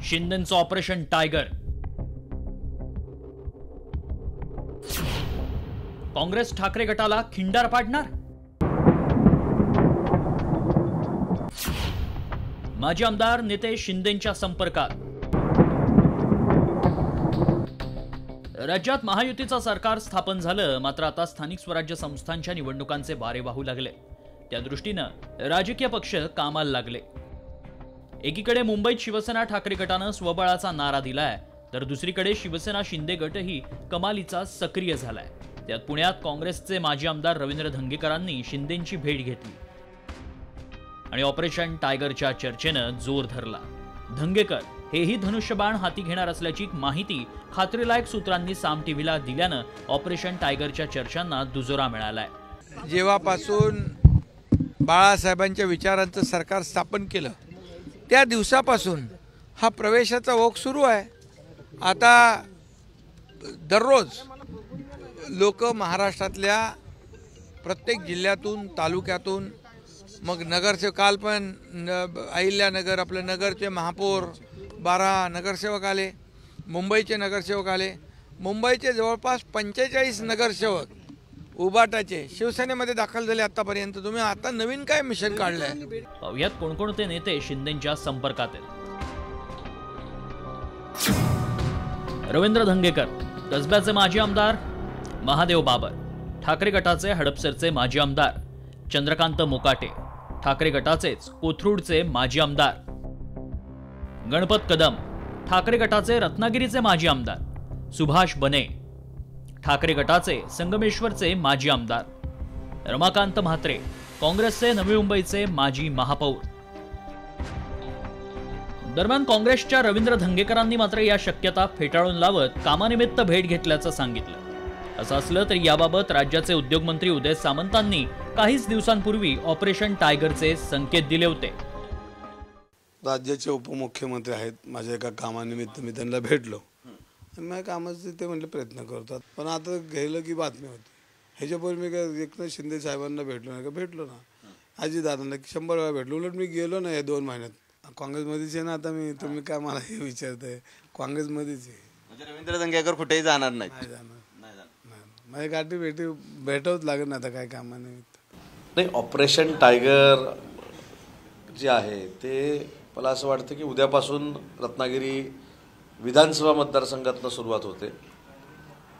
शिंदेंचं operation tiger. Congress Thackeray गटाला खिंडार पाडणार. माजी आमदार नेते शिंदेंच्या संपर्कात. राज्यात महायुतीचं सरकार स्थापन झालं, मात्र आता स्थानिक स्वराज्य संस्थांच्या निवडणुकांचे वारे वाहू लागले. त्या दृष्टीनं राजकीय पक्ष कामाला लागले. एकीकडे मुंबईत शिवसेना ठाकरे गटानं स्वबळाचा नारा दिलाय, तर दुसरीकडे शिवसेना शिंदे गटही कमालीचा सक्रिय झालाय. त्यात पुण्यात काँग्रेसचे माजी आमदार रवींद्र धंगेकरांनी शिंदेंची भेट घेतली आणि ऑपरेशन टायगरच्या चर्चेनं जोर धरला. धंगेकर हेही धनुष्यबाण हाती घेणार असल्याची माहिती खात्रीलायक सूत्रांनी साम टीव्हीला दिल्यानं ऑपरेशन टायगरच्या चर्चांना दुजोरा मिळालाय. जेव्हापासून बाळासाहेबांच्या विचारांचं सरकार स्थापन केलं त्या दिवसापासून हा प्रवेशाचा ओघ सुरू आहे. आता दररोज लोक महाराष्ट्रातल्या प्रत्येक जिल्ह्यातून तालुक्यातून मग नगरचे काल पण अहिल्यानगर आपलं नगरचे महापौर 12 नगरसेवक आले, मुंबईचे नगरसेवक आले. मुंबईचे जवळपास 45 नगरसेवक उबाटाचे शिवसेनेमध्ये दाखल झाले आतापर्यंत. तुम्ही आता नवीन काय मिशन काढलंय? पाहुयात कोणकोणते नेते शिंदेंच्या संपर्कात आहेत. रवींद्र धंगेकर कसब्याचे माजी आमदार महादेव बाबर, ठाकरे गटाचे हडपसरचे माजी आमदार चंद्रकांत मोकाटे, ठाकरे गटाचेच कोथरूडचे माजी आमदार गणपत कदम, ठाकरे गटाचे रत्नागिरीचे माजी आमदार सुभाष बने, ठाकरे गटाचे संगमेश्वरचे माजी आमदार रमाकांत म्हात्रे, काँग्रेसचे नवी मुंबईचे माजी महापौर. दरम्यान काँग्रेसच्या रवींद्र धंगेकरांनी मात्र या शक्यता फेटाळून लावत कामानिमित्त भेट घेतल्याचं सांगितलं. असं असलं तरी याबाबत राज्याचे उद्योगमंत्री उदय सामंतांनी काहीच दिवसांपूर्वी ऑपरेशन टायगरचे संकेत दिले होते. राज्याचे उपमुख्यमंत्री आहेत, माझ्या एका कामानिमित्त मी त्यांना भेटलो आणि माझ्या कामाचे ते म्हटले प्रयत्न करतात. पण आता गेलं की बातमी होती. ह्याच्यापूर्वी मी काय एकनाथ शिंदे साहेबांना भेटलो नाही का? भेटलो ना. अजितदादांना 100 वेळा भेटलो. उलट मी गेलो ना या 2 महिन्यात. काँग्रेसमध्येच आहे ना आता मी. तुम्ही काय मला हे विचारताय? काँग्रेसमध्येच आहे. म्हणजे रवींद्र धंगेकर कुठेही जाणार नाही. माझ्या गाठी भेटावंच लागेल ना आता काय कामानिमित्त. नाही, ऑपरेशन टायगर जे आहे ते मला असं वाटतं की उद्यापासून रत्नागिरी विधानसभा मतदारसंघातनं सुरुवात होते.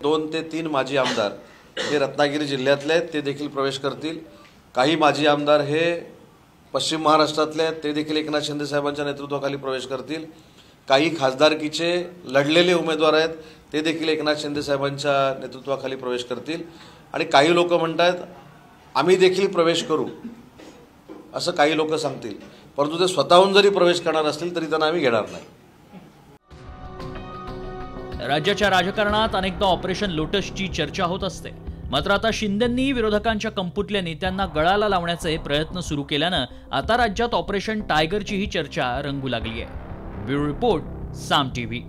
2 ते 3 माजी आमदार हे रत्नागिरी जिल्ह्यातले आहेत, ते देखील प्रवेश करतील. काही माजी आमदार हे पश्चिम महाराष्ट्रातले आहेत, ते देखील एकनाथ शिंदे साहेबांच्या नेतृत्वाखाली प्रवेश करतील. काही खासदारकीचे लढलेले उमेदवार आहेत, ते देखील एकनाथ शिंदे साहेबांच्या नेतृत्वाखाली प्रवेश करतील. आणि काही लोक म्हणतात आम्ही देखील प्रवेश करू, असं काही लोक सांगतील. परंतु ते स्वतःहून जरी प्रवेश करणार असतील तरी त्यांना आम्ही घेणार नाही. राज्याच्या राजकारणात अनेकदा ऑपरेशन लोटसची चर्चा होत असते. मात्र आता शिंदेंनी विरोधकांच्या कंपुटल्या नेत्यांना गळाला लावण्याचे प्रयत्न सुरू केल्यानं आता राज्यात ऑपरेशन टायगरची ही चर्चा रंगू लागली आहे. ब्युरो रिपोर्ट, साम टीव्ही.